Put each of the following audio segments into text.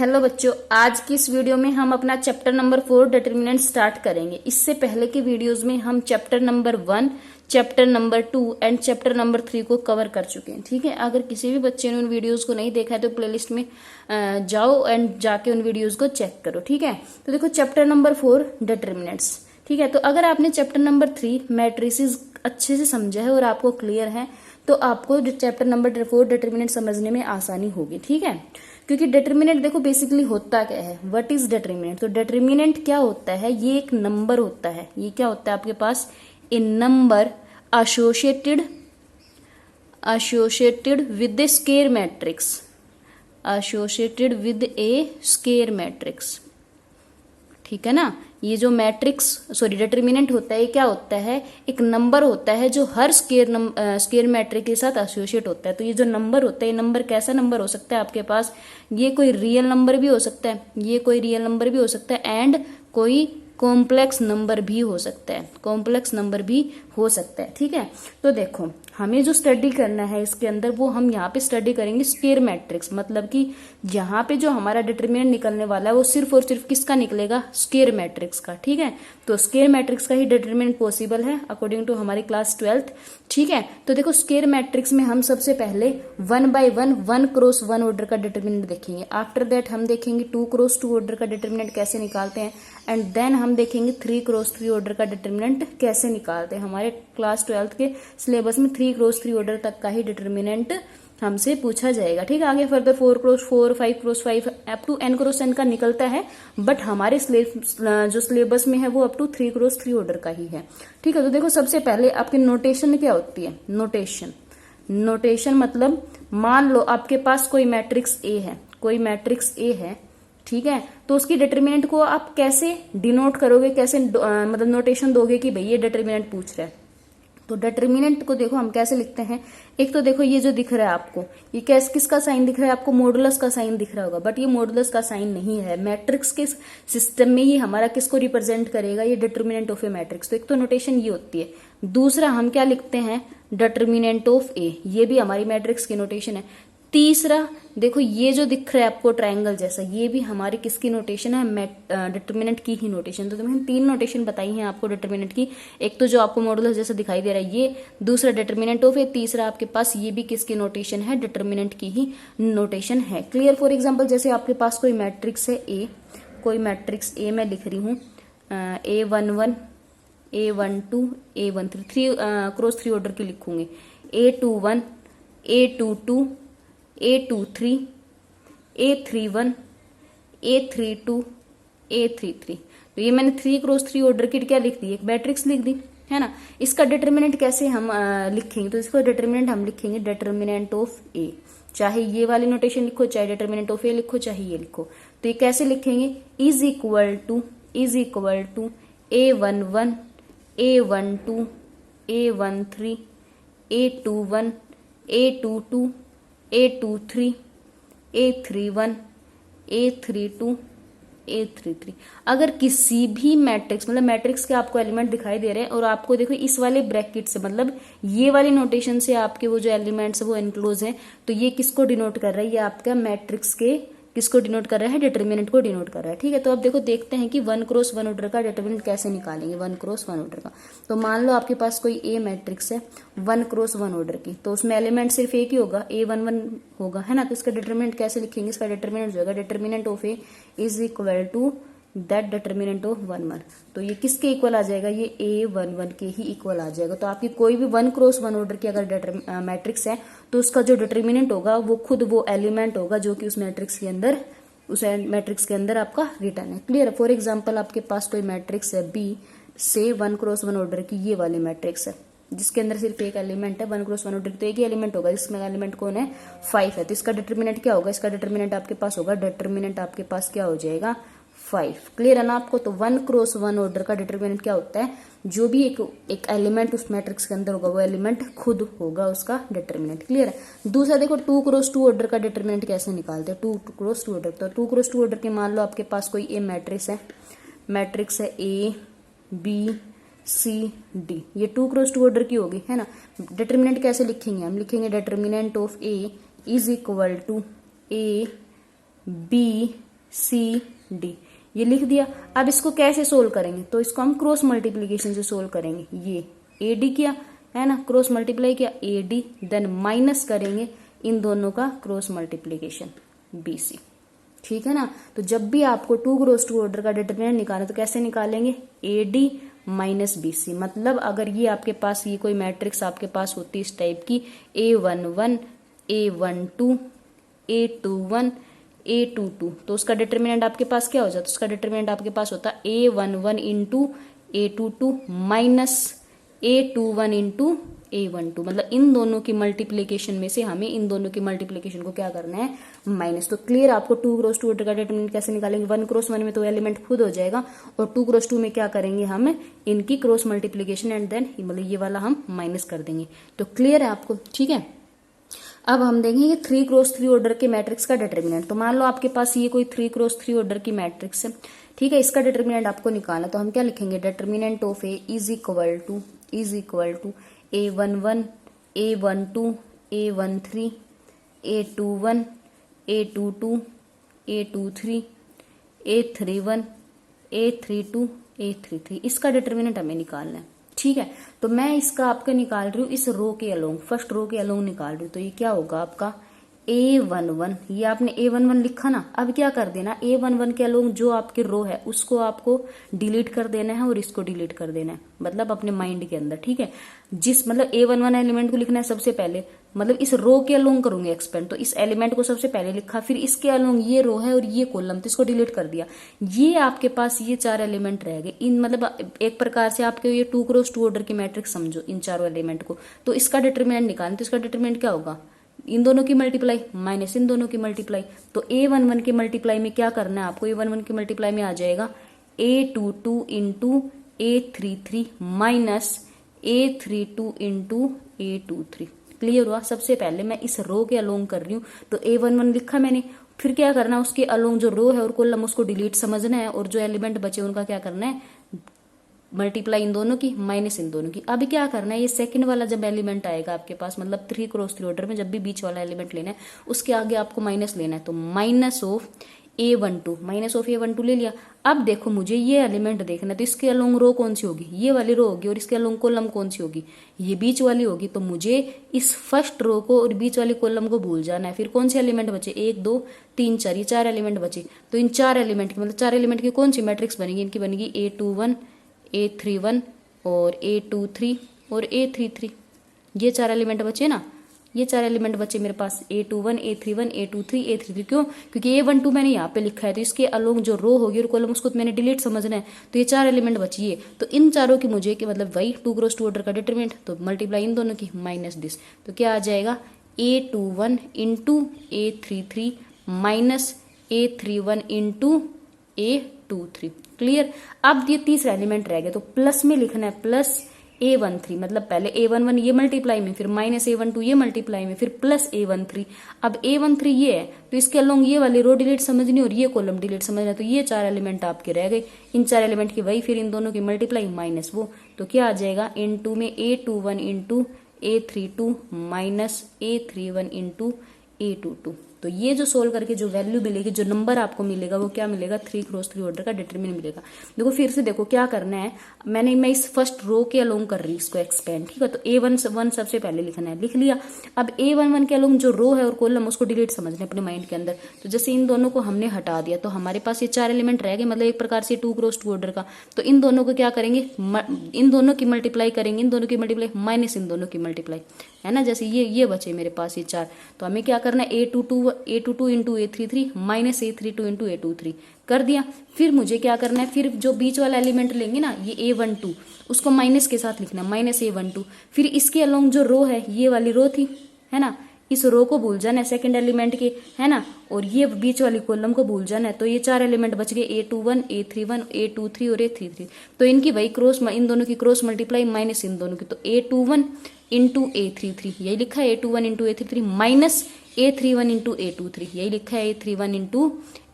Hello बच्चों, आज की इस वीडियो में हम अपना चैप्टर नंबर 4 डिटरमिनेंट स्टार्ट करेंगे। इससे पहले के वीडियोस में हम chapter number 1, chapter number 2 and chapter number 3 को कवर कर चुके हैं। ठीक है, अगर किसी भी बच्चे ने उन वीडियोस को नहीं देखा है तो प्लेलिस्ट में जाओ एंड जाके उन वीडियोस को चेक करो। ठीक है, तो देखो चैप्टर नंबर 4 डिटरमिनेंट्स। ठीक है, तो अगर आपने चैप्टर नंबर 3 मैट्रिसेस अच्छे से समझा है और आपको क्लियर है तो आपको चैप्टर नंबर 4 डिटरमिनेंट समझने में आसानी होगी। ठीक है, क्योंकि डिटरमिनेंट देखो बेसिकली होता क्या है, व्हाट इज डिटरमिनेंट। तो डिटरमिनेंट क्या होता है, ये एक नंबर होता है। ये क्या होता है आपके पास, a number associated with a square matrix, associated with a square matrix. ठीक है ना, ये जो डिटरमिनेंट होता है ये क्या होता है, एक नंबर होता है जो हर स्केयर मैट्रिक के साथ एसोसिएट होता है। तो ये जो नंबर होता है, ये नंबर कैसा नंबर हो सकता है आपके पास, ये कोई रियल नंबर भी हो सकता है, ये कोई रियल नंबर भी हो सकता है एंड कोई कॉम्प्लेक्स नंबर भी हो सकता है, कॉम्प्लेक्स नंबर भी हो सकता है। ठीक है, तो देखो हमें जो स्टडी करना है इसके अंदर वो हम यहाँ पे स्टडी करेंगे स्केयर मैट्रिक्स। मतलब कि यहाँ पे जो हमारा डिटरमिनेंट निकलने वाला है वो सिर्फ और सिर्फ किसका निकलेगा, स्केयर मैट्रिक्स का। ठीक है, तो स्केयर मैट्रिक्स का ही डिटरमिनेंट पॉसिबल है अकॉर्डिंग टू हमारी क्लास 12th। ठीक है, तो देखो स्केयर मैट्रिक्स में हम सबसे पहले 1 by 1 1 क्रॉस 1 ऑर्डर का डिटरमिनेंट देखेंगे। आफ्टर दैट हम देखेंगे 2 क्रॉस 2 ऑर्डर का डिटरमिनेंट कैसे निकालते हैं एंड देन हम देखेंगे 3 क्रॉस 3 ऑर्डर का डिटरमिनेंट कैसे निकालते हैं। हमारे क्लास 12th के सिलेबस में 3 क्रॉस 3 ऑर्डर तक का ही डिटरमिनेंट हमसे पूछा जाएगा। ठीक है, आगे further 4 cross 4, 5 cross 5 up to n cross n का निकलता है, बट हमारे जो सिलेबस में है वो अप टू 3 क्रॉस 3 ऑर्डर का ही है। ठीक है, तो देखो सबसे पहले आपकी नोटेशन क्या होती है, नोटेशन मतलब मान लो आपके पास कोई मैट्रिक्स ए है, कोई मैट्रिक्स ए है। ठीक है, तो उसकी डिटरमिनेंट को आप कैसे डिनोट करोगे, कैसे मतलब नोटेशन दोगे कि भाई ये डिटरमिनेंट पूछ रहा है। तो डिटरमिनेंट को देखो हम कैसे लिखते हैं। एक तो देखो ये जो दिख रहा है आपको, ये किसका साइन दिख रहा है आपको, मॉडुलस का साइन दिख रहा होगा, बट ये मॉडुलस का साइन नहीं है। मैट्रिक्स के सिस्टम में ये हमारा किसको रिप्रेजेंट करेगा, ये डिटरमिनेंट ऑफ ए मैट्रिक्स। तो एक तो नोटेशन ये होती है। दूसरा हम क्या लिखते हैं, डिटरमिनेंट ऑफ ए, ये भी हमारी मैट्रिक्स की नोटेशन है। तीसरा देखो ये जो दिख रहा है आपको ट्रायंगल जैसा, ये भी हमारी किसकी नोटेशन है, डिटरमिनेंट की ही नोटेशन। तो मैंने 3 नोटेशन बताई हैं आपको डिटरमिनेंट की। एक तो जो आपको मॉडुलस जैसा दिखाई दे रहा है ये, दूसरा डिटरमिनेंट ऑफ ए, तीसरा आपके पास ये भी किसकी नोटेशन है, डिटरमिनेंट की ही नोटेशन है। क्लियर। फॉर एग्जाम्पल जैसे आपके पास कोई मैट्रिक्स है ए, कोई मैट्रिक्स ए मैं लिख रही हूँ A11, A12, A13, 3 cross 3 order की लिखूंगी, A21, A22, A23, A31, A32, A33। तो ये मैंने 3 क्रॉस 3 ऑर्डर की क्या लिख दी, एक मैट्रिक्स लिख दी है ना। इसका डिटरमिनेंट कैसे हम लिखेंगे, तो इसको डिटरमिनेंट हम लिखेंगे डिटरमिनेंट ऑफ ए। चाहे ये वाली नोटेशन लिखो, चाहे डिटरमिनेंट ऑफ ए लिखो, चाहे ये लिखो। तो ये कैसे लिखेंगे, is equal to A11, A12, A13, A21, A22, A23, A31, A32, A33। अगर किसी भी मैट्रिक्स मतलब मैट्रिक्स के आपको एलिमेंट दिखाई दे रहे हैं और आपको देखो इस वाले ब्रैकेट से मतलब ये वाली नोटेशन से आपके वो जो एलिमेंट्स है वो इनक्लोज है, तो ये किसको डिनोट कर रहा है, ये आपका मैट्रिक्स के किसको डिनोट कर रहा है, डिटरमिनेंट को डिनोट कर रहा है। ठीक है, तो अब देखो देखते हैं कि 1 क्रॉस 1 ऑर्डर का डिटरमिनेंट कैसे निकालेंगे, 1 क्रॉस 1 ऑर्डर का। तो मान लो आपके पास कोई ए मैट्रिक्स है 1 क्रॉस 1 ऑर्डर की, तो उसमें एलिमेंट सिर्फ एक ही होगा, A11 होगा, है ना। तो इसका डिटरमिनेंट कैसे लिखेंगे, इसका डिटरमिनेंट जो होगा determinant of A is equal to that determinant of 1 1। तो ये किसके इक्वल आ जाएगा, ये A11 के ही इक्वल आ जाएगा। तो आपकी कोई भी 1 क्रॉस 1 ऑर्डर की अगर मैट्रिक्स है तो उसका जो डिटरमिनेंट होगा वो खुद वो एलिमेंट होगा जो कि उस मैट्रिक्स के अंदर आपका रिटर्न है। क्लियर है। फॉर एग्जाम्पल आपके पास कोई मैट्रिक्स है बी से 1 क्रॉस 1 ऑर्डर की ये वाली मैट्रिक्स है जिसके अंदर सिर्फ एक एलिमेंट है, 1 क्रॉस 1 ऑर्डर तो एक ही एलिमेंट होगा, जिसमें एलिमेंट कौन है, 5 है। तो इसका डिटरमिनेंट क्या होगा, इसका डिटरमिनेंट आपके पास होगा, डिटरमिनेंट आपके पास क्या हो जाएगा, 5। क्लियर है ना आपको। तो 1 क्रॉस 1 ऑर्डर का डिटरमिनेंट क्या होता है, जो भी एक एलिमेंट उस मैट्रिक्स के अंदर होगा वो एलिमेंट खुद होगा उसका डिटरमिनेंट। क्लियर है। दूसरा देखो 2 क्रॉस 2 ऑर्डर का डिटरमिनेंट कैसे निकालते हैं, 2 क्रॉस 2 ऑर्डर। तो 2 क्रॉस 2 ऑर्डर के मान लो आपके पास कोई ए मैट्रिक्स है A B C D, ये 2 क्रॉस 2 ऑर्डर की होगी, है ना। डिटरमिनेंट कैसे लिखेंगे, हम लिखेंगे determinant of A is equal to A B C D, ये लिख दिया। अब इसको कैसे सोल्व करेंगे, तो इसको हम क्रॉस मल्टीप्लीकेशन से सोल्व करेंगे। ये ए डी किया है ना, क्रॉस मल्टीप्लाई किया ए डी, देन माइनस करेंगे इन दोनों का क्रॉस मल्टीप्लीकेशन बी सी, ठीक है ना। तो जब भी आपको 2 क्रॉस 2 ऑर्डर का डिटरमिनेंट निकालें तो कैसे निकालेंगे, A D minus B C. मतलब अगर ये आपके पास ये कोई मैट्रिक्स आपके पास होती इस टाइप की A11 A12 A21 A22, तो उसका डिटरमिनेंट आपके पास क्या हो जाता है, उसका डिटरमिनेंट आपके पास होता A11 into A22 minus A21 into A12। मतलब इन दोनों की मल्टीप्लीकेशन में से हमें इन दोनों की मल्टीप्लीकेशन को क्या करना है, माइनस। तो क्लियर, आपको 2 क्रॉस 2 ऑर्डर का डिटरमिनेंट कैसे निकालेंगे, 1 क्रॉस 1 में तो एलिमेंट खुद हो जाएगा, और 2 क्रॉस 2 में क्या करेंगे हम इनकी क्रॉस मल्टीप्लीकेशन एंड देन मतलब ये वाला हम माइनस कर देंगे। तो क्लियर है आपको, ठीक है। अब हम देखेंगे 3 क्रॉस 3 ऑर्डर के मैट्रिक्स का डिटरमिनेंट। तो मान लो आपके पास ये कोई 3 क्रॉस 3 ऑर्डर की मैट्रिक्स है, ठीक है, इसका डिटरमिनेंट आपको निकालना। तो हम क्या लिखेंगे, determinant of A is equal to A11 A12 A13 A21 A22 A23 A31 A32 A33, इसका डिटरमिनेंट हमें निकालना है, ठीक है। तो मैं इसका आपका निकाल रही हूँ इस रो के अलोंग, फर्स्ट रो के अलोंग निकाल रही हूँ। तो ये क्या होगा आपका A11, ये आपने A11 लिखा ना। अब क्या कर देना, A11 के अलोंग जो आपके रो है उसको आपको डिलीट कर देना है और इसको डिलीट कर देना है, मतलब अपने माइंड के अंदर, ठीक है। जिस मतलब A11 एलिमेंट को लिखना है सबसे पहले, मतलब इस रो के अलोंग करूंगे एक्सपेंड, तो इस एलिमेंट को सबसे पहले लिखा, फिर इसके अलोंग ये रो है और ये कॉलम, तो इसको डिलीट कर दिया। ये आपके पास ये 4 एलिमेंट रह गए। इन मतलब एक प्रकार से आपके ये 2 क्रॉस 2 ऑर्डर की मैट्रिक्स समझो इन चारों एलिमेंट को। तो इसका डिटरमिनेंट निकालें, तो इसका डिटरमिनेंट क्या होगा, इन दोनों की मल्टीप्लाई माइनस इन दोनों की मल्टीप्लाई। तो A11 के मल्टीप्लाई में क्या करना है आपको, A11 के मल्टीप्लाई में आ जाएगा A22 into A33 minus A32 into A23। Clear हुआ। सबसे पहले मैं इस रो के अलोंग कर रही हूँ, तो A11 लिखा मैंने, फिर क्या करना है उसके अलोंग जो रो है और कॉलम उसको डिलीट समझना है, और जो एलिमेंट बचे उनका क्या करना है, मल्टीप्लाई इन दोनों की माइनस इन दोनों की। अभी क्या करना है, ये सेकंड वाला जब एलिमेंट आएगा आपके पास, मतलब 3 क्रॉस 3 ऑर्डर में जब भी बीच वाला एलिमेंट लेना है उसके आगे आपको माइनस लेना है। तो माइनस ऑफ A12 ले लिया। अब देखो मुझे ये एलिमेंट देखना है, तो इसके अलोंग रो कौन सी होगी, ये वाली रो होगी, और इसके अलोंग कॉलम कौन सी होगी, ये बीच वाली होगी। तो मुझे इस फर्स्ट रो को और बीच वाली कॉलम को भूल जाना है। फिर कौन से एलिमेंट बचे, 1 2 3 4, ये 4 एलिमेंट बचे। तो इन 4 एलिमेंट की मतलब 4 एलिमेंट की कौन सी मैट्रिक्स बनेगी, इनकी बनेगी A21 A31 और A23 और A33। ये 4 एलिमेंट बचे ना, ये 4 एलिमेंट बचे मेरे पास, A21 A31 A23 A33। क्यों, क्योंकि A12 मैंने यहाँ पे लिखा है, तो इसके अलोंग जो रो होगी और कॉलम उसको तो मैंने डिलीट समझना है। तो ये 4 एलिमेंट बची है, तो इन चारों की मुझे कि मतलब वही 2 क्रॉस 2 ऑर्डर का डिटरमिनेंट, तो मल्टीप्लाई इन दोनों की माइनस दिस। तो क्या आ जाएगा, A21 into A33 minus A31 into A23। Clear. अब ये तीसरा एलिमेंट रह गया, तो प्लस में लिखना है, प्लस A13, मतलब पहले A11 ये मल्टीप्लाई में, फिर माइनस A12 ये मल्टीप्लाई में, फिर प्लस A13। अब A13 ये है, तो इसके अलोंग ये वाली रो डिलीट समझनी और ये कॉलम डिलीट समझना। तो ये 4 एलिमेंट आपके रह गए, इन 4 एलिमेंट की वही, फिर इन दोनों की मल्टीप्लाई माइनस वो। तो क्या आ जाएगा, इन2 में A21 into A32 minus A31 into A22। तो ये जो सोल्व करके जो वैल्यू मिलेगी, जो नंबर आपको मिलेगा, वो क्या मिलेगा, 3 क्रॉस 3 ऑर्डर का डिटरमिनेंट मिलेगा। देखो फिर से देखो क्या करना है, मैं इस फर्स्ट रो के अलोंग कर रही हूँ इसको एक्सपेंड, ठीक है। तो A11 सबसे पहले लिखना है, लिख लिया। अब A11 के अलोंग जो रो है और कॉलम उसको डिलीट समझना है अपने माइंड के अंदर। तो जैसे इन दोनों को हमने हटा दिया, तो हमारे पास ये 4 एलिमेंट रह गए, मतलब एक प्रकार से 2 क्रॉस 2 ऑर्डर का। तो इन दोनों को क्या करेंगे, इन दोनों की मल्टीप्लाई करेंगे, इन दोनों की मल्टीप्लाई माइनस इन दोनों की मल्टीप्लाई, है ना। जैसे ये बचे मेरे पास ये 4, तो हमें क्या करना है, A22 into A33 minus A32 into A23 कर दिया। फिर मुझे क्या करना है, फिर जो बीच वाला एलिमेंट लेंगे ना, ये A12, उसको माइनस के साथ लिखना, माइनस A12। फिर इसके अलोंग जो रो है, ये वाली रो थी, है ना, इस रो को भूल जाना है सेकंड एलिमेंट के, है ना, और ये बीच वाली कॉलम को भूल जाना है। तो ये 4 एलिमेंट बच गए, A21 A31 A23 और A33। तो इनकी वही क्रॉस, इन दोनों की क्रॉस मल्टीप्लाई माइनस इन दोनों की। तो A21 इंटू A33 यही लिखा है, A21 into A33 minus A31 into A23 यही लिखा है, A31 इंटू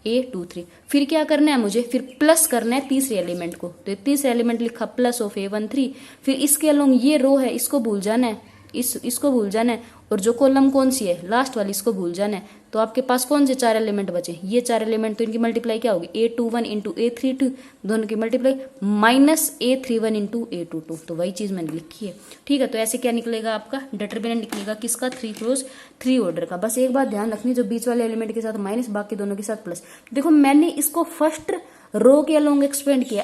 A23। फिर क्या करना है मुझे, फिर प्लस करना है तीसरे एलिमेंट को। तो तीसरे एलिमेंट लिखा प्लस ऑफ A13। फिर इसके अलोंग ये रो है, इसको भूल जाना है, इसको भूल जाना है, और जो कॉलम कौन सी है, लास्ट वाली, इसको भूल जाना है। तो आपके पास कौन से 4 एलिमेंट बचे, ये 4 एलिमेंट, तो इनकी मल्टीप्लाई क्या होगी, A21 इंटू A32, दोनों की multiply minus A31 into A22, तो वही चीज मैंने लिखी है। ठीक है, तो ऐसे क्या निकलेगा आपका डिटर्मिनेंट निकलेगा किसका, 3x3 ऑर्डर का। बस एक बात ध्यान रखनी, जो बीच वाले एलिमेंट के साथ माइनस, बाकी दोनों के साथ प्लस। देखो मैंने इसको फर्स्ट रो के अलोंग एक्सपेंड किया,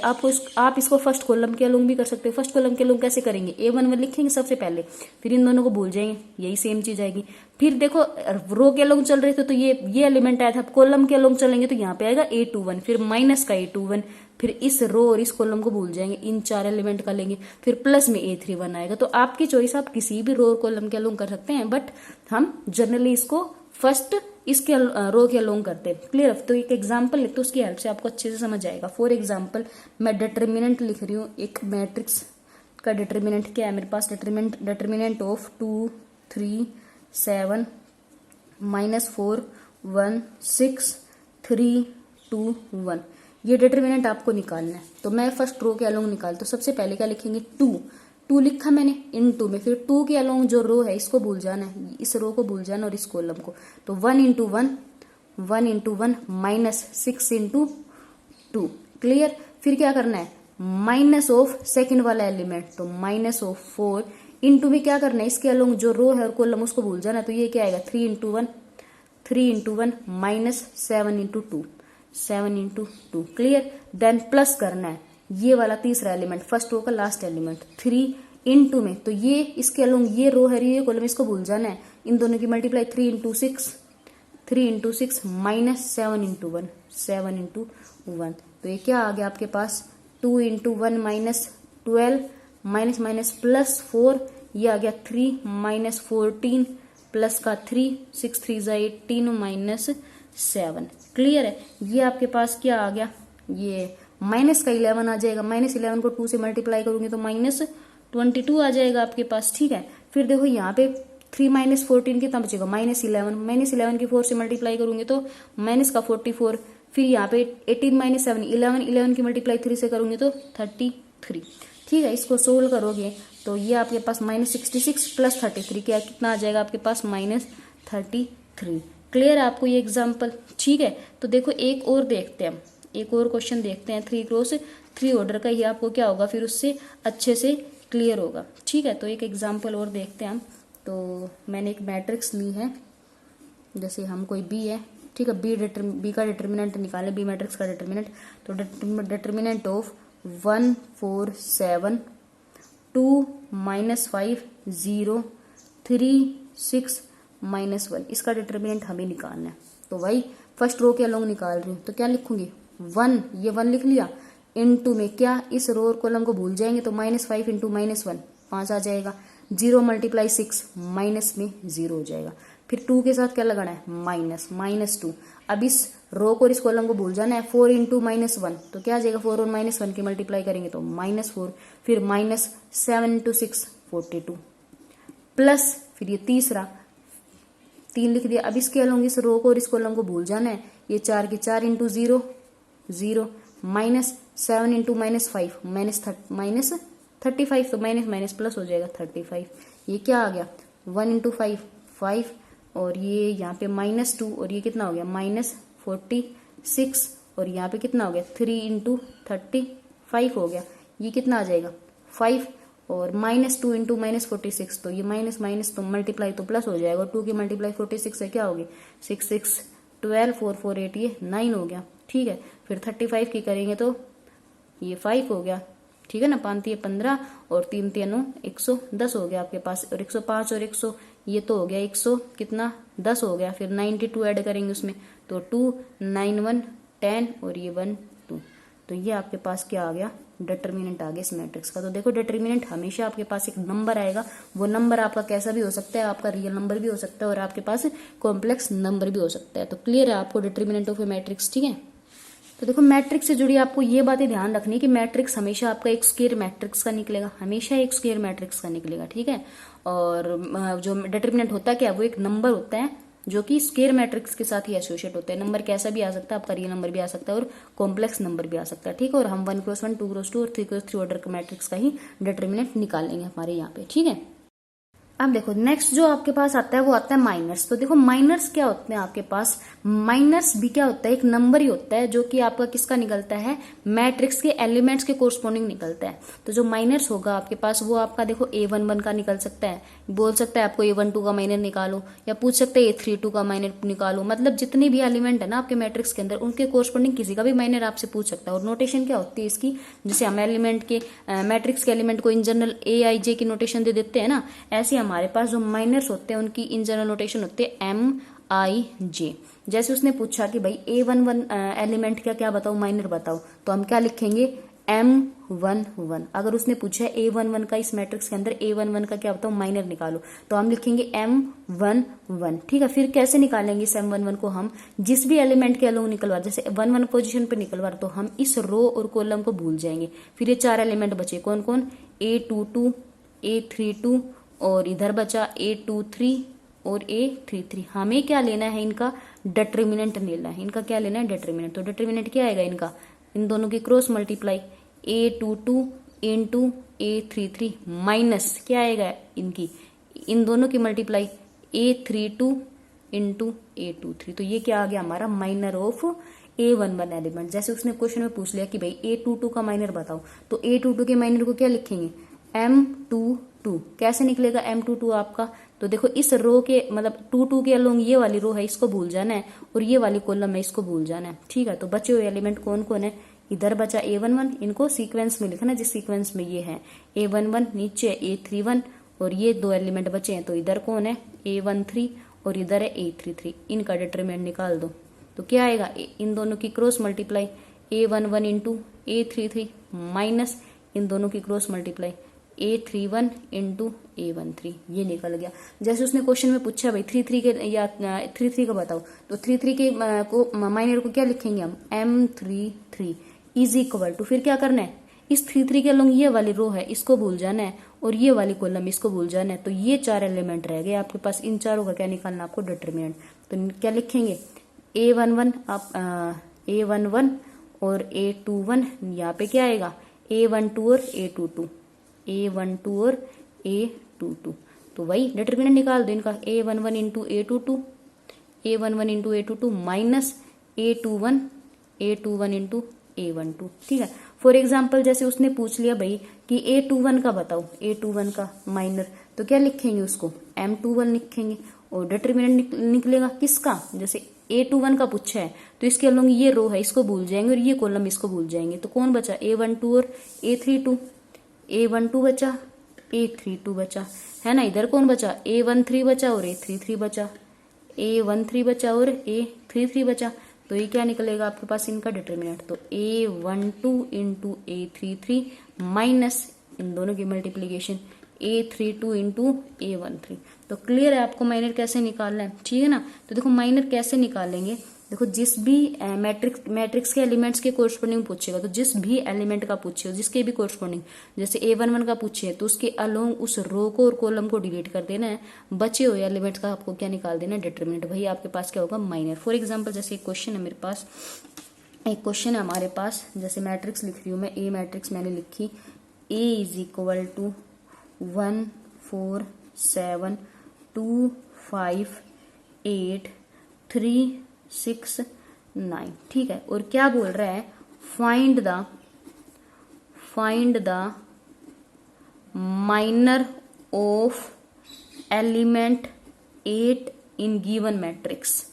आप इसको फर्स्ट कॉलम के अलोंग भी कर सकते हो। फर्स्ट कॉलम के अलोंग कैसे करेंगे, A11 लिखेंगे सबसे पहले, फिर इन दोनों को भूल जाएंगे, यही सेम चीज आएगी। फिर देखो रो के अलोंग चल रहे थे तो ये एलिमेंट आया था, कॉलम के अलोंग चलेंगे तो यहाँ पे आएगा A21, फिर माइनस का A21, फिर इस रो और इस कॉलम को भूल जाएंगे, इन 4 एलिमेंट का लेंगे, फिर प्लस में A31 आएगा। तो आपकी चॉइस, आप किसी भी रो और कॉलम के अलोंग कर सकते हैं, बट हम जनरली इसको फर्स्ट इसके रो के अलोंग करते हैं। क्लियर। तो एक एग्जांपल लिख, तो उसकी हेल्प से आपको अच्छे से समझ आएगा। फॉर एग्जांपल मैं डिटर्मिनेंट लिख रही हूँ, एक मैट्रिक्स का डिटर्मिनेंट क्या है मेरे पास, डिटर्मिनेंट ऑफ 2 3 7 -4 1 6 3 2 1, ये डिटर्मिनेंट आपको निकालना है। तो मैं फर्स्ट रो के अलोंग निकाल, तो सबसे पहले क्या लिखेंगे, 2 लिखा मैंने इन 2 में, फिर 2 के अलोंग जो रो है इसको भूल जाना है, इस रो को भूल जाना और इस कॉलम को। तो 1 इंटू 1 माइनस 6 इंटू 2। क्लियर। फिर क्या करना है, माइनस ऑफ सेकंड वाला एलिमेंट, तो माइनस ऑफ 4 इंटू में क्या करना है, इसके अलोंग जो रो है और कॉलम उसको भूल जाना है। तो ये क्या आएगा, 3 into 1 minus 7 into 2। Clear. Then plus करना है ये वाला तीसरा एलिमेंट, फर्स्ट रो का लास्ट एलिमेंट, 3 इंटू में, तो ये इसके अलोंग ये रो है, ये कॉलम, इसको भूल जाना है, इन दोनों की मल्टीप्लाई 3 इंटू 6 माइनस 7 इंटू 1। तो ये क्या आ गया आपके पास, 2 इंटू 1 माइनस 12 माइनस प्लस 4, ये आ गया 3 माइनस 14 प्लस का 3, 6 3 18 माइनस 7। क्लियर है। ये आपके पास क्या आ गया, ये माइनस का 11 आ जाएगा, माइनस 11 को 2 से मल्टीप्लाई करूंगी तो माइनस 22 आ जाएगा आपके पास। ठीक है। फिर देखो यहाँ पे 3 माइनस 14 कितना बचेगा, -11 की 4 से मल्टीप्लाई करूंगी तो माइनस का 44, फिर यहाँ पे 18 माइनस 7 11 की मल्टीप्लाई 3 से करूंगी तो 33। ठीक है। इसको सोल्व करोगे तो ये आपके पास -66 प्लस 33 क्या कितना आ जाएगा आपके पास, -33। क्लियर है आपको ये एग्जाम्पल। ठीक है। तो देखो एक और देखते हैं, एक और क्वेश्चन देखते हैं, 3x3 ऑर्डर का, ये आपको क्या होगा फिर उससे अच्छे से क्लियर होगा। ठीक है। तो एक एग्जाम्पल और देखते हैं हम। तो मैंने एक मैट्रिक्स ली है, जैसे हम कोई बी है, ठीक है, बी का डिटर्मिनेंट निकाले, बी मैट्रिक्स का डिटर्मिनेंट। तो डिटर्मिनेंट ऑफ 1 4 7 2 -5 0 3 6 -1, इसका डिटर्मिनेंट हमें निकालना है। तो वही फर्स्ट रो के अलोंग निकाल रही हूँ, तो क्या लिखूंगी, 1, ये 1 लिख लिया, इनटू में क्या, इस रो और कॉलम को भूल जाएंगे तो -5 इंटू -1 5 आ जाएगा, 0 मल्टीप्लाई 6 माइनस में 0 हो जाएगा। फिर 2 के साथ क्या लगाना है, -2। अब इस रो को और इस कॉलम को भूल जाना है, 4 इंटू -1 तो क्या आ जाएगा, 4 और -1 की मल्टीप्लाई करेंगे तो -4, फिर -7 इंटू 6 42 प्लस, फिर ये तीसरा 3 लिख दिया। अब इसके अलोंग इस रो को और इस कॉलम को भूल जाना है, ये 4 की 4 इंटू 0 -7 इंटू -5 -35, तो माइनस प्लस हो जाएगा 35। ये क्या आ गया, 1 इंटू 5 और ये यहाँ पे -2 और ये कितना हो गया -46 और यहाँ पे कितना हो गया 3 इंटू 35 हो गया, ये कितना आ जाएगा 5 और -2 इंटू -46, तो ये माइनस तो मल्टीप्लाई तो प्लस हो जाएगा, 2 की मल्टीप्लाई 46 से क्या होगी 6 6 12 4 4 8 ये 9 हो गया। ठीक है। फिर 35 की करेंगे तो ये 5 हो गया। ठीक है ना, 5 3 15 और 3 3 9 110 हो गया आपके पास, और 105 और 100 ये तो हो गया 100 कितना 10 हो गया। फिर 92 ऐड करेंगे उसमें तो 2 9 1 10 और ये 1 2, तो ये आपके पास क्या आ गया, डिटर्मिनेंट आ गया इस मैट्रिक्स का। तो देखो डिटर्मिनेंट हमेशा आपके पास एक नंबर आएगा, वो नंबर आपका कैसा भी हो सकता है, आपका रियल नंबर भी हो सकता है और आपके पास कॉम्प्लेक्स नंबर भी हो सकता है। तो क्लियर है आपको डिटर्मिनेंट ऑफ ए मैट्रिक्स। ठीक है। तो देखो मैट्रिक्स से जुड़ी आपको ये बातें ध्यान रखनी कि मैट्रिक्स हमेशा आपका एक स्क्वायर मैट्रिक्स का निकलेगा, हमेशा एक स्क्वायर मैट्रिक्स का निकलेगा। ठीक है। और जो डिटर्मिनेंट होता है क्या, वो एक नंबर होता है जो कि स्क्वायर मैट्रिक्स के साथ ही एसोसिएट होता है। नंबर कैसा भी आ सकता है, आपका रियल नंबर भी आ सकता है और कॉम्प्लेक्स नंबर भी आ सकता है। ठीक है। और हम 1x1 2x2 और 3x3 ऑर्डर के मैट्रिक्स का ही डिटर्मिनेंट निकालेंगे हमारे यहाँ पे। ठीक है। अब देखो नेक्स्ट जो आपके पास आता है वो आता है माइनर्स। तो देखो माइनर्स क्या होते हैं आपके पास, माइनर्स भी क्या होता है, एक नंबर ही होता है जो कि आपका किसका निकलता है, मैट्रिक्स के एलिमेंट्स के कोरस्पोंडिंग निकलता है। तो जो माइनर्स होगा आपके पास वो आपका देखो A11 का निकल सकता है, बोल सकता है आपको A12 का माइनर निकालो, या पूछ सकते हैं A32 का माइनर निकालो। मतलब जितने भी एलिमेंट है ना आपके मैट्रिक्स के अंदर उनके कोरस्पोंडिंग किसी का भी माइनर आपसे पूछ सकता है। और नोटेशन क्या होती है इसकी, जैसे हम एलिमेंट के मैट्रिक्स के एलिमेंट को इन जनरल AIJ की नोटेशन दे देते हैं ना, ऐसे हमारे पास जो माइनर्स होते हैं उनकी इन जनरल नोटेशन होती है MIJ। जैसे उसने पूछा कि भाई A11 एलिमेंट का क्या बताओ, माइनर बताओ, तो हम क्या लिखेंगे M11। अगर उसने पूछा है A11 का इस मैट्रिक्स के अंदर A11 का क्या बताओ माइनर निकालो, तो हम लिखेंगे M11। ठीक है, फिर कैसे निकालेंगे इस M11 को, हम जिस भी एलिमेंट के अलोंग निकलवा, जैसे 1 पोजीशन पे निकलवा तो हम इस रो और कॉलम को भूल जाएंगे। फिर ये 4 एलिमेंट बचे, कौन कौन, A22, A32 और इधर बचा A23 और A33। हमें क्या लेना है, इनका डिटर्मिनेंट लेना है। इनका क्या लेना है, डिटर्मिनेंट। तो डिटर्मिनेंट क्या आएगा इनका, इन दोनों की cross multiply A22 into A33 minus क्या आएगा इनकी, इन दोनों की मल्टीप्लाई A32 इंटू A23। तो ये क्या आ गया हमारा माइनर ऑफ A11 एलिमेंट। जैसे उसने क्वेश्चन में पूछ लिया कि भाई A22 का माइनर बताओ, तो A22 के माइनर को क्या लिखेंगे, M22। कैसे निकलेगा M22 आपका, तो देखो इस रो के मतलब 22 के अलोंग ये वाली रो है, इसको भूल जाना है, और ये वाली कॉलम है, इसको भूल जाना है। ठीक है, तो बचे हुए एलिमेंट कौन कौन है, इधर बचा A11, इनको सीक्वेंस में लिखना जिस सीक्वेंस में ये है A11, नीचे A31, और ये 2 एलिमेंट बचे हैं, तो इधर कौन है A13 और इधर है A33। इनका डिटरमिनेंट निकाल दो, तो क्या आएगा, इन दोनों की cross multiply A11 into A33 minus इन दोनों की cross multiply A31 into A13। ये निकल गया। जैसे उसने क्वेश्चन में पूछा भाई 33 के या 33 का बताओ, तो 33 के को माइनर को क्या लिखेंगे हम, M33 इज इक्वल टू, फिर क्या करना है, इस 33 के अलोंग ये वाली रो है, इसको भूल जाना है, और ये वाली कॉलम इसको भूल जाना है। तो ये 4 एलिमेंट रह गए आपके पास, इन चारों का क्या निकालना आपको, डिटरमिनेंट। तो क्या लिखेंगे, A11 आप A11 और A21, यहाँ पे क्या आएगा A12 और A22, A12 और A22। तो वही डिटरमिनेंट निकाल दो इनका, A11 into A22, A11 into A22 minus A21 into A12। ठीक है, फॉर एग्जाम्पल जैसे उसने पूछ लिया भाई कि A21 का बताओ, A21 का माइनर, तो क्या लिखेंगे उसको, M21 लिखेंगे, और डिटरमिनेंट निकलेगा किसका, जैसे A21 का पूछा है तो इसके अलोंग ये रो है, इसको भूल जाएंगे, और ये कॉलम इसको भूल जाएंगे। तो कौन बचा, A12 और A32, A12 बचा, A32 बचा, है ना। इधर कौन बचा, A13 बचा और A33 बचा, A13 बचा और A33 बचा। तो ये क्या निकलेगा आपके पास, इनका डिटरमिनेंट। तो A12 इंटू A33 माइनस इन दोनों की मल्टीप्लीकेशन A32 इंटू A13। तो क्लियर है आपको माइनर कैसे निकालना है, ठीक है ना। तो देखो माइनर कैसे निकालेंगे, देखो जिस भी मैट्रिक्स के एलिमेंट्स के कोरस्पोंडिंग पूछेगा, तो जिस भी एलिमेंट का पूछेगा, जिसके भी कोरस्पोंडिंग, जैसे A11 का पूछे तो उसके अलोंग उस रो को और कॉलम को डिलीट कर देना है, बचे हुए एलिमेंट्स का आपको क्या निकाल देना है, डिटरमिनेंट। वही आपके पास क्या होगा, माइनर। फॉर एग्जाम्पल जैसे एक क्वेश्चन है मेरे पास, एक क्वेश्चन है हमारे पास, जैसे मैट्रिक्स लिख रही हूँ मैं, ए मैट्रिक्स मैंने लिखी, A इज इक्वल टू 1 4 7 2 5 8 3 6 9। ठीक है, और क्या बोल रहा है, find the minor of element 8 in given matrix.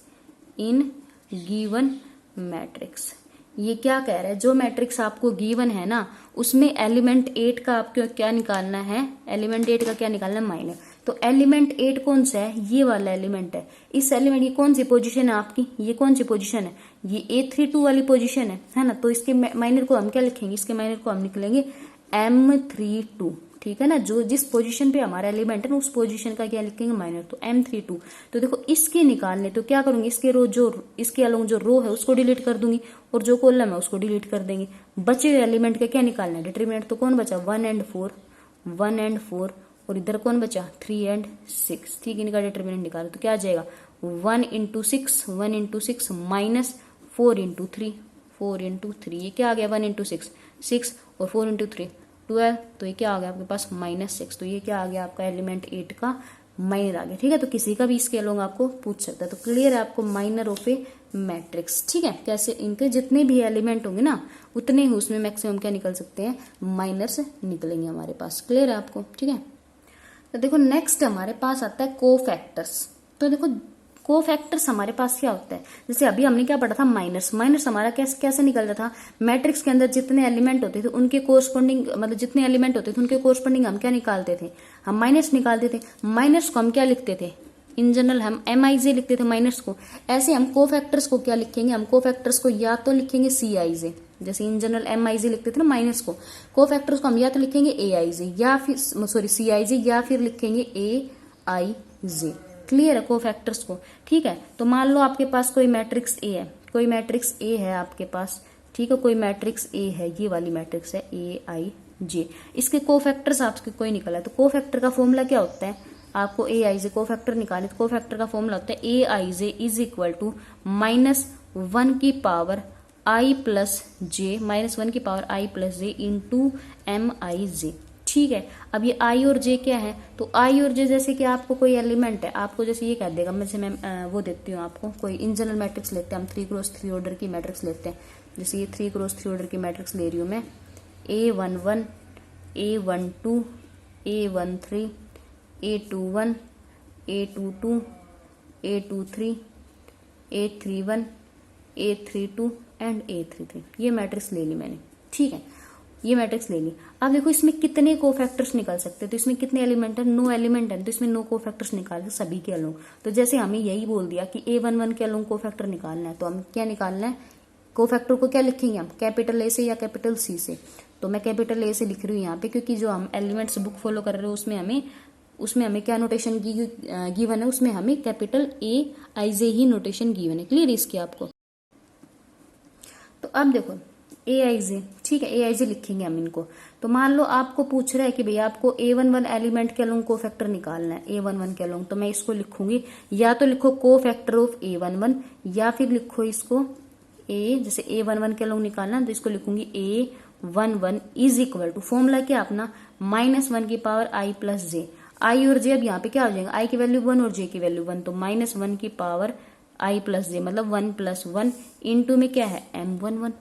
ये क्या कह रहा है, जो मैट्रिक्स आपको गिवन है ना उसमें एलिमेंट 8 का आपको क्या निकालना है, एलिमेंट 8 का क्या निकालना है, माइनर। तो एलिमेंट 8 कौन सा है, ये वाला एलिमेंट है। इस एलिमेंट की कौन सी पोजीशन है आपकी, ये कौन सी पोजीशन है, ये A32 वाली पोजीशन है ना। तो इसके माइनर को हम क्या लिखेंगे, इसके माइनर को हम निकलेंगे M32। ठीक है ना, जो जिस पोजीशन पे हमारा एलिमेंट है ना उस पोजीशन का क्या लिखेंगे, माइनर। तो M32। तो देखो इसके निकालने, तो क्या करूंगी, इसके अलोंग जो रो है उसको डिलीट कर दूंगी, और जो कॉलम है उसको डिलीट कर देंगे। बचे हुए एलिमेंट का क्या निकालना है, डिटरमिनेंट। तो कौन बचा, 1 एंड 4, और इधर कौन बचा, 3 एंड 6। ठीक है, इनका डिटरमिनेंट निकालो तो क्या आ जाएगा, 1 इंटू 6 माइनस 4 इंटू 3। ये क्या आ गया, 1 इंटू 6 और 4 इंटू 3 12। तो ये क्या आ गया आपके पास, -6। तो ये क्या आ गया आपका एलिमेंट 8 का माइनर आ गया, ठीक है। तो किसी का भी इसके अलोंग आपको पूछ सकता है। तो क्लियर है आपको माइनर ऑफ ए मैट्रिक्स, ठीक है। कैसे इनके जितने भी एलिमेंट होंगे ना उतने ही उसमें मैक्सिमम क्या निकल सकते हैं, माइनर्स निकलेंगे हमारे पास। क्लियर है आपको, ठीक है। तो देखो नेक्स्ट हमारे पास आता है कोफैक्टर्स। तो देखो कोफैक्टर्स हमारे पास क्या होता है, जैसे अभी हमने क्या पढ़ा था, माइनस। माइनस हमारा कैसे कैसे निकलता था, मैट्रिक्स के अंदर जितने एलिमेंट होते थे उनके कोरस्पॉन्डिंग, मतलब जितने एलिमेंट होते थे उनके कोरस्पॉन्डिंग हम क्या निकालते थे, हम माइनस निकालते थे। माइनस को हम क्या लिखते थे, इन जनरल हम MIJ लिखते थे माइनस को। ऐसे हम कोफैक्टर्स को क्या लिखेंगे, हम कोफैक्टर्स को या तो लिखेंगे CIJ, जैसे इन जनरल MIJ लिखते थे ना माइनस को, कोफैक्टर्स को हम या तो लिखेंगे AIJ या फिर सॉरी CIJ या फिर लिखेंगे AIJ। क्लियर है कोफैक्टर्स को, ठीक है। तो मान लो आपके पास कोई मैट्रिक्स A है, कोई मैट्रिक्स A है आपके पास, ठीक है, कोई मैट्रिक्स A है, ये वाली मैट्रिक्स है AIJ। इसके कोफैक्टर्स आपके कोई निकला है, तो कोफैक्टर का फॉर्मूला क्या होता है, आपको AIJ कोफैक्टर निकालने, तो कोफैक्टर का फॉर्मूला होता है AIJ इज इक्वल टू -1 की पावर I प्लस J, -1 की power I plus J into MIJ, ठीक है। अब ये I और J क्या है, तो I और J जैसे कि आपको कोई एलिमेंट है, आपको जैसे ये कह देगा, मैं वो देती हूँ आपको, कोई इन जनरल मैट्रिक्स लेते हैं हम, 3x3 ऑर्डर की मैट्रिक्स लेते हैं। जैसे ये 3x3 ऑर्डर की मैट्रिक्स ले रही हूँ मैं, A11 A12 A13 A21 A22 A23 A31 A32 and A33, ये मैट्रिक्स ले ली मैंने, ठीक है, ये मैट्रिक्स ले ली। अब देखो इसमें कितने कोफैक्टर्स निकल सकते हैं, तो इसमें कितने एलिमेंट है, 9 एलिमेंट है, तो इसमें 9 कोफैक्टर्स निकाल सभी के अलोंग। तो जैसे हमें यही बोल दिया कि A11 के अलोंग कोफैक्टर निकालना है, तो हम क्या निकालना है, कोफैक्टर को क्या लिखेंगे हम, कैपिटल A से या कैपिटल C से। तो मैं कैपिटल A से लिख रही हूँ यहाँ पे, क्योंकि जो हम एलिमेंट्स बुक फॉलो कर रहे हो उसमें हमें क्या नोटेशन गिवन है, उसमें हमें कैपिटल AIJ ही नोटेशन गिवन है। क्लियर है इसकी आपको। तो अब देखो AIJ, ठीक है, AIJ लिखेंगे हम इनको। तो मान लो आपको पूछ रहा है कि भैया आपको A11 एलिमेंट के अलोंग कोफैक्टर निकालना है, A11 के अलोंग, तो मैं इसको लिखूंगी, या तो लिखो कोफैक्टर ऑफ A11 या फिर लिखो इसको जैसे A11 के अलोंग निकालना है तो इसको लिखूंगी A11 is equal to, formula क्या अपना, -1 की power I plus J। I और J अब यहाँ पे क्या हो जाएगा, I की वैल्यू 1 और J की वैल्यू 1, तो -1 की पावर I प्लस J मतलब 1 + 1 इंटू में क्या है M11,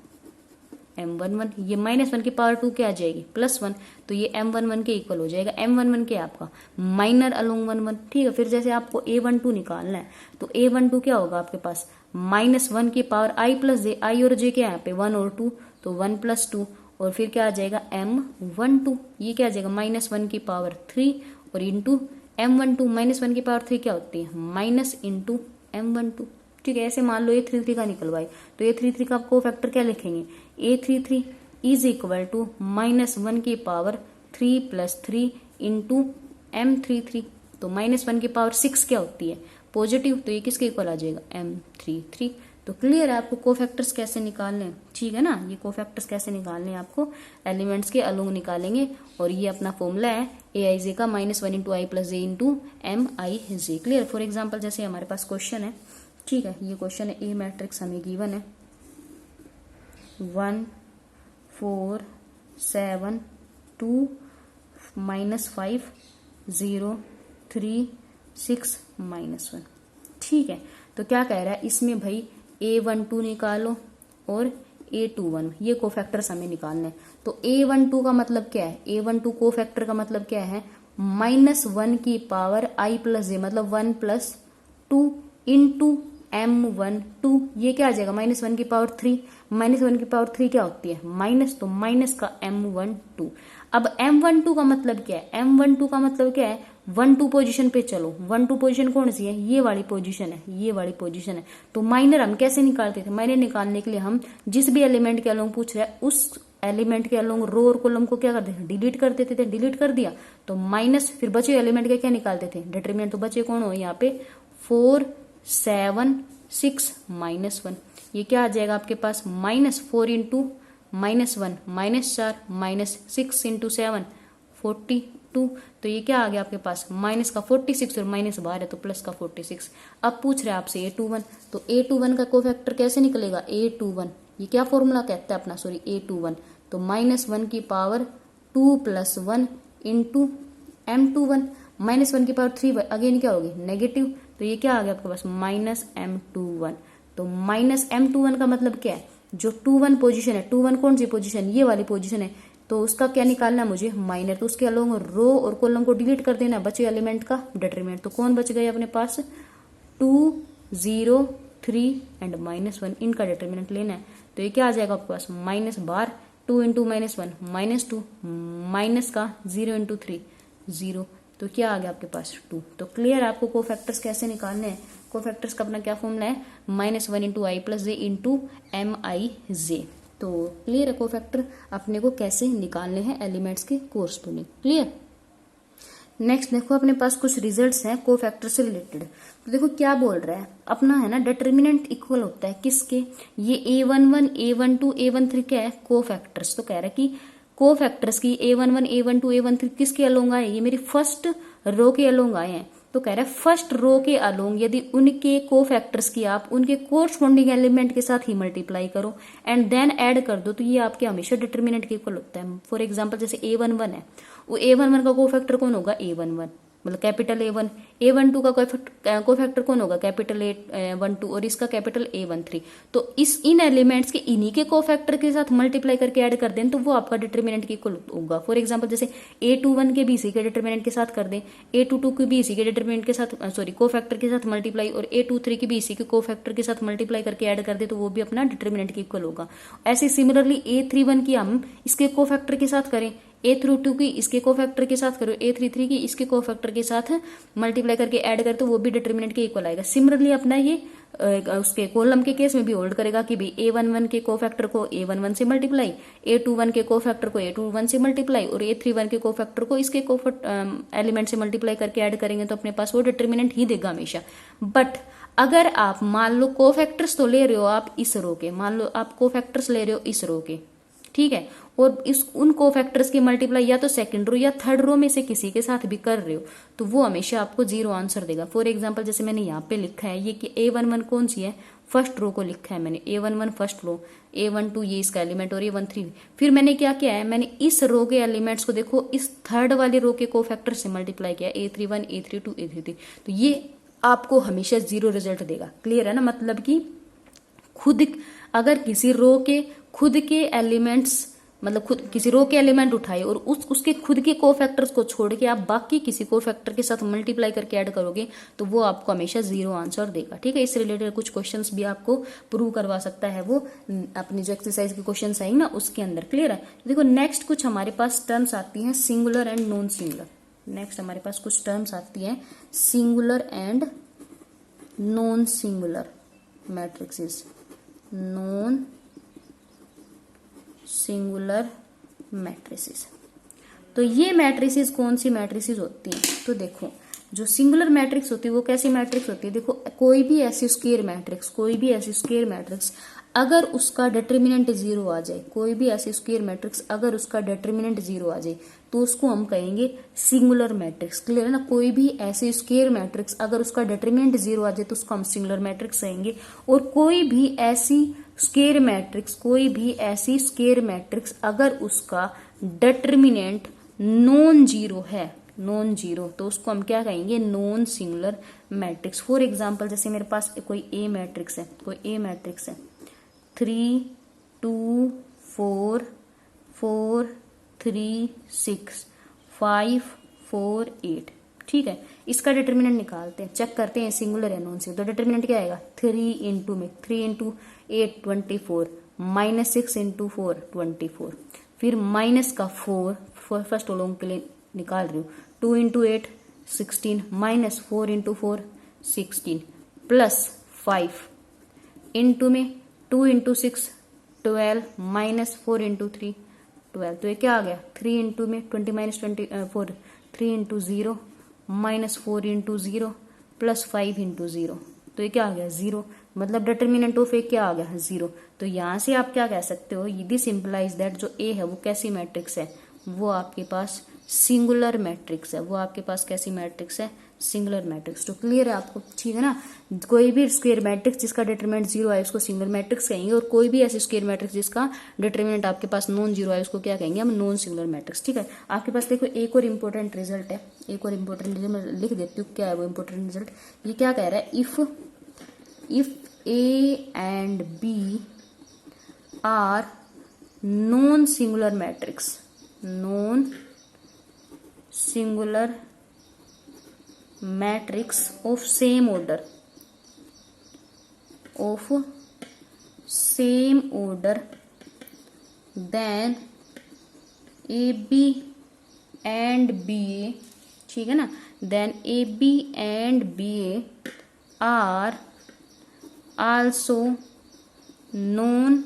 ये -1 की पावर 2 क्या आ जाएगी, +1, तो ये M11 के इक्वल हो जाएगा। M11 के आपका माइनर अलोंग 1 ठीक है। फिर जैसे आपको A12 निकालना है, तो A12 क्या होगा आपके पास, -1 की power I plus J, I और J क्या है यहाँ पे 1 और 2, तो 1 + 2, और फिर क्या आ जाएगा M12, ये क्या आ जाएगा -1 की पावर 3 और इंटू M12, -1 की पावर 3 क्या होती है, माइनस इंटू M12, ठीक है। ऐसे मान लो A33 का निकलवाए, तो A33 का आपको फैक्टर क्या लिखेंगे, A33 इज इक्वल टू -1 की पावर 3 + 3 इंटू M33, तो -1 की पावर 6 क्या होती है, पॉजिटिव, तो ये किसके इक्वल आ जाएगा, M33। तो क्लियर है आपको कोफैक्टर्स कैसे निकालने हैं, ठीक है ना। ये कोफैक्टर्स कैसे निकालने हैं, आपको एलिमेंट्स के अलोंग निकालेंगे, और ये अपना फॉर्मूला है AIJ का -1 into I plus J into MIJ। Clear. For example जैसे हमारे पास क्वेश्चन है, ठीक है, ये क्वेश्चन है, A मैट्रिक्स हमें गिवन है 1 4 7 2 -5 0 3 6 -1, ठीक है। तो क्या कह रहा है इसमें भाई A12 निकालो और A21, ये कोफैक्टर्स हमें निकालने हैं। तो A12 का मतलब क्या है, A12 कोफैक्टर का मतलब क्या है, -1 की पावर I प्लस J मतलब 1 + 2 इंटू M12, ये क्या आ जाएगा, -1 की पावर 3, -1 की पावर 3 क्या होती है, माइनस, तो माइनस का M12। अब M12 का मतलब क्या है, M12 का मतलब क्या है, 1 2 पोजीशन पे चलो, 1 2 पोजीशन कौन सी है, ये वाली पोजीशन है, ये वाली पोजीशन है। तो माइनर हम कैसे निकालते थे, माइनर निकालने के लिए हम जिस भी एलिमेंट के अलोंग पूछ रहे हैं उस एलिमेंट के अलोंग रो और कॉलम को क्या करते थे, डिलीट कर देते थे, डिलीट कर दिया तो माइनस, फिर बचे एलिमेंट के क्या निकालते थे, डिटरमिनेंट। तो बचे कौन हो यहाँ पे 4 7 6 -1, ये क्या आ जाएगा आपके पास, -4 इंटू -1 -4 -6 इंटू 7 42, तो ये क्या आ गया आपके पास, माइनस का 46 और माइनस बाहर है तो प्लस का 46। अब पूछ रहे हैं आपसे A21, तो A21 का कोफैक्टर कैसे निकलेगा, A21, ये क्या फॉर्मूला कहता है अपना, सॉरी A21, तो -1 की पावर 2 + 1 इंटू M21 -1 की पावर 3 अगेन क्या होगी नेगेटिव, तो ये क्या आ गया आपके पास -m21। तो -m21 का मतलब क्या है, जो 21 पोजीशन है, 21 कौन सी पोजीशन, ये वाली पोजीशन है, तो उसका क्या निकालना है मुझे माइनर, तो उसके अलोंग रो और कॉलम को डिलीट कर देना, बचे एलिमेंट का डिटरमिनेंट। तो कौन बच गए अपने पास 2, 0, 3 एंड -1, इनका डिटरमिनेंट लेना है। तो ये क्या आ जाएगा आपके पास -12, 2 इंटू -1 -2, माइनस का 0 इंटू 3 0, तो क्या आ गया आपके पास 2। तो क्लियर, आपको कोफैक्टर्स कैसे निकालने हैं, कोफैक्टर्स का अपना क्या फॉर्मूला है -1 इंटू आई प्लस जे इंटू MIJ। तो क्लियर है कोफैक्टर अपने को कैसे निकालने हैं एलिमेंट्स के कोर्सपोंडिंग, क्लियर। नेक्स्ट देखो अपने पास कुछ रिजल्ट्स हैं कोफैक्टर से रिलेटेड। तो देखो क्या बोल रहा है अपना, है ना, डिटरमिनेंट इक्वल होता है किसके, ये A11, A12, A13 क्या है कोफैक्टर्स। तो कह रहा है कि कोफैक्टर्स की A11, A12, A13 किसके अलोंग आए, ये मेरी फर्स्ट रो के अलोंग आए हैं। तो कह रहा है फर्स्ट रो के अलोंग यदि उनके कोफैक्टर्स की आप उनके कोरस्पॉन्डिंग एलिमेंट के साथ ही मल्टीप्लाई करो एंड देन ऐड कर दो, तो ये आपके हमेशा डिटरमिनेंट के इक्वल होता है। फॉर एग्जांपल जैसे A11 है, वो A11 का कोफैक्टर कौन होगा A11 मतलब कैपिटल A1, A12 का कोफैक्टर कौन होगा कैपिटल A12 और इसका कैपिटल A13। तो इन एलिमेंट्स के इन्हीं के कोफैक्टर के साथ मल्टीप्लाई करके ऐड कर दें तो वो आपका डिटरमिनेंट के इक्वल होगा। फॉर एग्जांपल जैसे A21 के भी इसी के डिटरमिनेंट के साथ कर दें, A22 के भी इसी के डिटरमिनेंट के साथ कोफैक्टर के साथ मल्टीप्लाई, और A23 के भी इसी के कोफैक्टर के साथ मल्टीप्लाई करके ऐड कर दे तो वो भी अपना डिटरमिनेंट के इक्वल होगा। ऐसे सिमिलरली A31 की हम इसके कोफैक्टर के साथ करें, A32 की इसके कोफैक्टर के साथ करो, A33 की इसके कोफैक्टर के साथ मल्टीप्लाई करके ऐड कर तो वो भी डिटरमिनेंट के इक्वल आएगा। सिमिलरली अपना ये उसके कॉलम के केस में भी होल्ड करेगा कि भाई A11 के कोफैक्टर को A11 से मल्टीप्लाई, A21 के कोफैक्टर को A21 से मल्टीप्लाई और A31 के कोफैक्टर को इसके एलिमेंट से मल्टीप्लाई करके ऐड करेंगे तो अपने पास वो डिटरमिनेंट ही देगा हमेशा। बट अगर आप मान लो कोफैक्टर्स तो ले रहे हो आप इस रो के, मान लो आप कोफैक्टर्स ले रहे हो इस रो के, ठीक है, और इस उन कोफैक्टर्स की मल्टीप्लाई या तो सेकंड रो या थर्ड रो में से किसी के साथ भी कर रहे हो तो वो हमेशा आपको 0 आंसर देगा। फॉर एग्जांपल जैसे मैंने यहाँ पे लिखा है ये कि A11 कौन सी है, फर्स्ट रो को लिखा है मैंने, A11 फर्स्ट रो, A12 ये इसका एलिमेंट और A13। फिर मैंने क्या किया है, मैंने इस रो के एलिमेंट्स को देखो इस थर्ड वाले रो के कोफैक्टर से मल्टीप्लाई किया, A31, A32, A33, तो ये आपको हमेशा 0 रिजल्ट देगा। क्लियर है ना, मतलब कि खुद अगर किसी रो के खुद के एलिमेंट्स मतलब खुद किसी रो के एलिमेंट उठाए और उसके खुद के कोफैक्टर्स को छोड़ के आप बाकी किसी कोफैक्टर के साथ मल्टीप्लाई करके ऐड करोगे तो वो आपको हमेशा 0 आंसर देगा। ठीक है, इससे रिलेटेड कुछ क्वेश्चंस भी आपको प्रूव करवा सकता है वो अपनी जो एक्सरसाइज के क्वेश्चंस आएंगे ना उसके अंदर। क्लियर है, देखो नेक्स्ट कुछ हमारे पास टर्म्स आती हैं singular and non singular. Next हमारे पास कुछ टर्म्स आती हैं singular and non singular matrixes, non singular matrices. तो ये मैट्रिसेस कौन सी मैट्रिसेस होती हैं, तो देखो जो सिंगुलर मैट्रिक्स होती है वो कैसी मैट्रिक्स होती है, देखो कोई भी ऐसी स्क्वायर मैट्रिक्स अगर उसका डिटरमिनेंट 0 आ जाए, कोई भी ऐसी स्क्वायर मैट्रिक्स अगर उसका डिटरमिनेंट 0 आ जाए तो उसको हम कहेंगे सिंगुलर मैट्रिक्स। क्लियर है ना, कोई भी ऐसी स्क्वायर मैट्रिक्स अगर उसका डिटरमिनेंट 0 आ जाए तो उसको हम सिंगुलर मैट्रिक्स कहेंगे। और कोई भी ऐसी स्क्वायर मैट्रिक्स अगर उसका डिटरमिनेंट नॉन जीरो है, नॉन जीरो, तो उसको हम क्या कहेंगे non singular matrix. For example जैसे मेरे पास कोई ए मैट्रिक्स है 3 2 4 4 3 6 5 4 8, ठीक है, इसका डिटरमिनेंट निकालते हैं, चेक करते हैं सिंगुलर है नॉन सिंगुलर। तो डिटरमिनेंट क्या आएगा 3 इंटू 8 24 माइनस 6 इंटू 4 24, फिर माइनस का 4 फर्स्ट ओलोंग के लिए निकाल रही हूँ, 2 into 8 16 minus 4 into 4 16 plus 5 into में 2 इंटू 6 12 माइनस 4 इंटू 3 12, तो ये क्या आ गया 3 इंटू में 20 minus 24 3 into 0 minus 4 into 0 plus 5 into 0, तो ये क्या आ गया 0, मतलब डिटरमिनेंट ऑफ ए क्या आ गया 0। तो यहां से आप क्या कह सकते हो, दिस इंप्लाइज दैट जो ए है वो कैसी मैट्रिक्स है, वो आपके पास सिंगुलर मैट्रिक्स है, वो आपके पास कैसी मैट्रिक्स है सिंगुलर मैट्रिक्स। तो क्लियर है आपको, ठीक है ना। कोई भी स्क्वायर मैट्रिक्स जिसका डिटरमिनेंट 0 है उसको सिंगुलर मैट्रिक्स कहेंगे, और कोई भी ऐसी स्क्वायर मैट्रिक्स जिसका डिटरमिनेंट आपके पास नॉन जीरो है उसको क्या कहेंगे हम, नॉन सिंगुलर मैट्रिक्स। ठीक है, आपके पास देखो एक और इम्पोर्टेंट रिजल्ट है, एक और इम्पोर्टेंट रिजल्ट मैं लिख देती हूँ क्या है वो इम्पोर्टेंट रिजल्ट। ये क्या कह रहा है, if A and B are non singular matrix, non singular matrix of same order, then A B and B A, ठीक है ना, then A B and B A are also non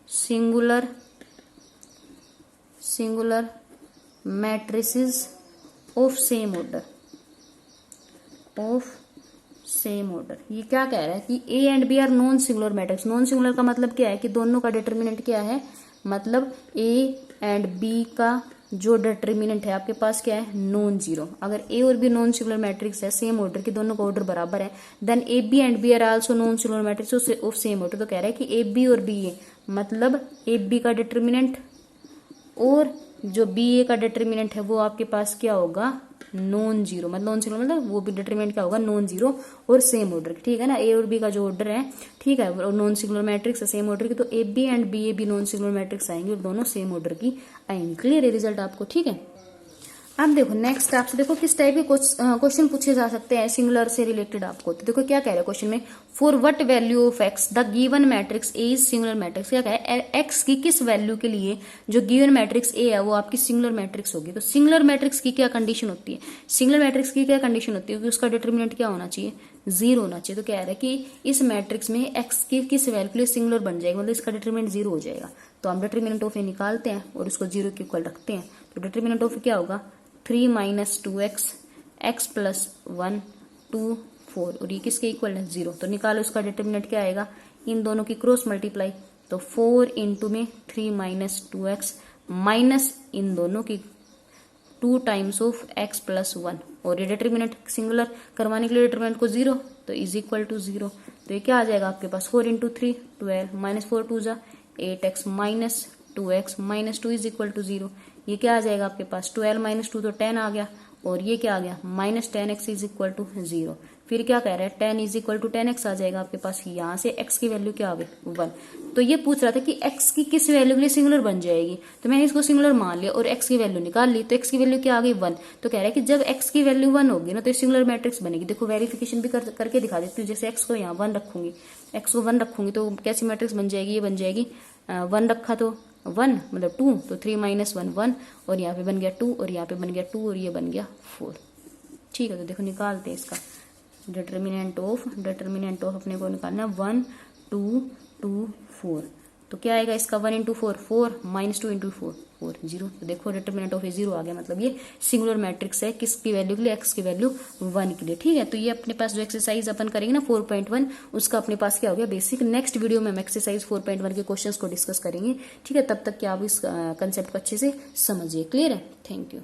singular matrices of same order, ये क्या कह रहा है कि A and B are non singular matrix. Non singular का मतलब क्या है कि दोनों का डिटरमिनेंट क्या है, मतलब ए एंड बी का जो डिटरमिनेंट है आपके पास क्या है, नॉन जीरो। अगर ए और बी नॉन सिंगुलर मैट्रिक्स है सेम ऑर्डर की, दोनों का ऑर्डर बराबर है, then A B and B are also non singular matrix of same order. तो कह रहा है कि ए बी और बी ए मतलब ए बी का डिटरमिनेंट और जो बी ए का डिटरमिनेंट है वो आपके पास क्या होगा, नॉन जीरो। मतलब नॉन सिंगुलर मतलब वो भी डिटरमिनेंट क्या होगा, नॉन जीरो और सेम ऑर्डर, ठीक है ना। ए और बी का जो ऑर्डर है, ठीक है, और नॉन सिंगुलर मैट्रिक्स है सेम ऑर्डर की, तो ए बी एंड बी ए भी नॉन सिंगुलर मैट्रिक्स आएंगे और दोनों सेम ऑर्डर की आएंगी। क्लियर है रिजल्ट आपको, ठीक है। अब देखो नेक्स्ट आपसे देखो किस टाइप के क्वेश्चन पूछे जा सकते हैं सिंगुलर से रिलेटेड आपको। तो देखो क्या कह रहा है क्वेश्चन में, for what value of x the given matrix A is singular matrix. क्या कह रहा है, एक्स की किस वैल्यू के लिए जो गिवन मैट्रिक्स ए है वो आपकी सिंगुलर मैट्रिक्स होगी। तो सिंगुलर मैट्रिक्स की क्या कंडीशन होती है, सिंगुलर मैट्रिक्स की क्या कंडीशन होती है कि उसका डिटरमिनेंट क्या होना चाहिए, जीरो होना चाहिए। तो क्या है कि इस मैट्रिक्स में एक्स की किस वैल्यू के लिए सिंगुलर बन जाएगा, मतलब इसका डिटरमिनेंट जीरो हो जाएगा। तो हम डिटरमिनेंट ऑफ ए निकालते हैं और उसको जीरो के इक्वल रखते हैं। तो डिटरमिनेंट ऑफ क्या होगा, 3 - 2x, x + 1 2 4, और ये किसके इक्वल है, 0। तो निकालो उसका डिटरमिनेंट क्या आएगा, इन दोनों की क्रॉस मल्टीप्लाई, तो 4 इंटू में 3 - 2x माइनस इन दोनों की 2 टाइम्स ऑफ x + 1, और ये डिटरमिनेंट सिंगुलर करवाने के लिए डिटरमिनेंट को 0, तो इज इक्वल टू 0। तो ये क्या आ जाएगा आपके पास, 4 × 3 12 -4 2 = 8x minus 2x minus 2 is equal to 0। ये क्या आ जाएगा आपके पास, 12 - 2 तो 10 आ गया, और ये क्या आ गया, -10x इज इक्वल टू 0। फिर क्या कह रहा है, 10 इज इक्वल टू 10x आ जाएगा आपके पास। यहाँ से x की वैल्यू क्या आ गई, 1। तो ये पूछ रहा था कि x की किस वैल्यू के लिए सिंगुलर बन जाएगी, तो मैंने इसको सिंगुलर मान लिया और x की वैल्यू निकाल ली। तो x की वैल्यू क्या आ गई, 1। तो कह रहा है कि जब x की वैल्यू 1 होगी ना तो सिंगुलर मैट्रिक्स बनेगी। देखो वेरिफिकेशन भी करके दिखा देती हूँ। जैसे x को यहाँ 1 रखूंगी, x को 1 रखूंगी तो कैसी मैट्रिक्स बन जाएगी, ये बन जाएगी 1 रखा तो 1 मतलब 2, तो 3 - 1 1, और यहाँ पे बन गया 2, और यहाँ पे बन गया 2, और ये बन गया 4। ठीक है, तो देखो निकालते हैं इसका डिटरमिनेंट ऑफ अपने को निकालना 1 2 2 4। तो क्या आएगा इसका, 1 × 4 4 -2 × 4 4 0। तो देखो डिटरमिनेंट ऑफ ए 0 आ गया, मतलब ये सिंगुलर मैट्रिक्स है किसकी वैल्यू के लिए, x की वैल्यू 1 के लिए। ठीक है, तो ये अपने पास जो एक्सरसाइज अपन करेंगे ना 4.1 उसका अपने पास क्या हो गया बेसिक। नेक्स्ट वीडियो में हम एक्सरसाइज 4.1 के क्वेश्चंस को डिस्कस करेंगे। ठीक है, तब तक क्या आप इस कंसेप्ट को अच्छे से समझिए। क्लियर है, थैंक यू।